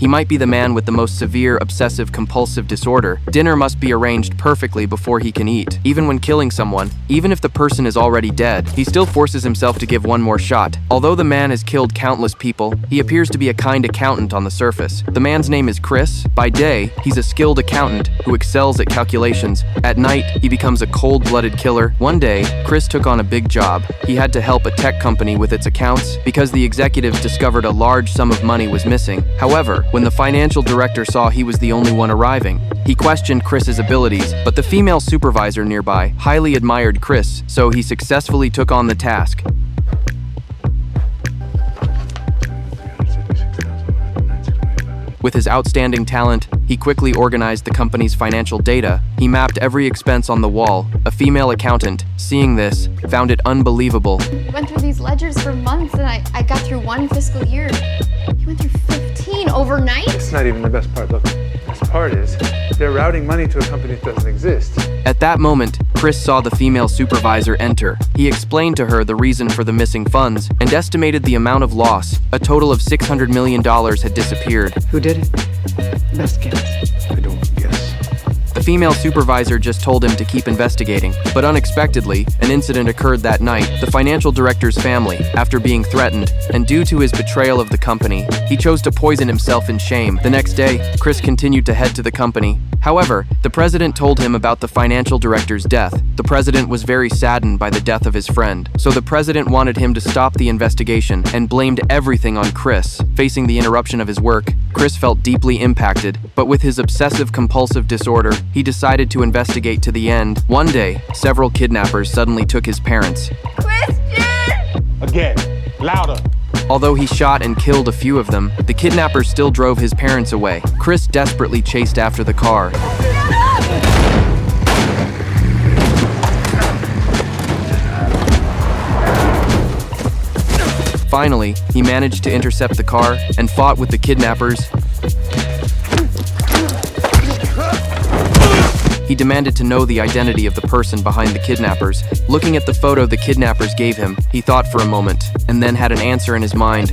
He might be the man with the most severe obsessive-compulsive disorder. Dinner must be arranged perfectly before he can eat. Even when killing someone, even if the person is already dead, he still forces himself to give one more shot. Although the man has killed countless people, he appears to be a kind accountant on the surface. The man's name is Chris. By day, he's a skilled accountant who excels at calculations. At night, he becomes a cold-blooded killer. One day, Chris took on a big job. He had to help a tech company with its accounts because the executives discovered a large sum of money was missing. However, when the financial director saw he was the only one arriving, he questioned Chris's abilities, but the female supervisor nearby highly admired Chris, so he successfully took on the task. With his outstanding talent, he quickly organized the company's financial data. He mapped every expense on the wall. A female accountant, seeing this, found it unbelievable. I went through these ledgers for months and I got through one fiscal year. You went through 15 overnight? That's not even the best part. Look, the best part is they're routing money to a company that doesn't exist. At that moment, Chris saw the female supervisor enter. He explained to her the reason for the missing funds and estimated the amount of loss. A total of $600 million had disappeared. Who did it? Best guess. I don't guess. The female supervisor just told him to keep investigating, but unexpectedly, an incident occurred that night. The financial director's family, after being threatened, and due to his betrayal of the company, he chose to poison himself in shame. The next day, Chris continued to head to the company. However, the president told him about the financial director's death. The president was very saddened by the death of his friend, so the president wanted him to stop the investigation and blamed everything on Chris. Facing the interruption of his work, Chris felt deeply impacted, but with his obsessive-compulsive disorder, he decided to investigate to the end. One day, several kidnappers suddenly took his parents. Christian! Again, louder. Although he shot and killed a few of them, the kidnappers still drove his parents away. Chris desperately chased after the car. Finally, he managed to intercept the car and fought with the kidnappers. He demanded to know the identity of the person behind the kidnappers. Looking at the photo the kidnappers gave him, he thought for a moment, and then had an answer in his mind.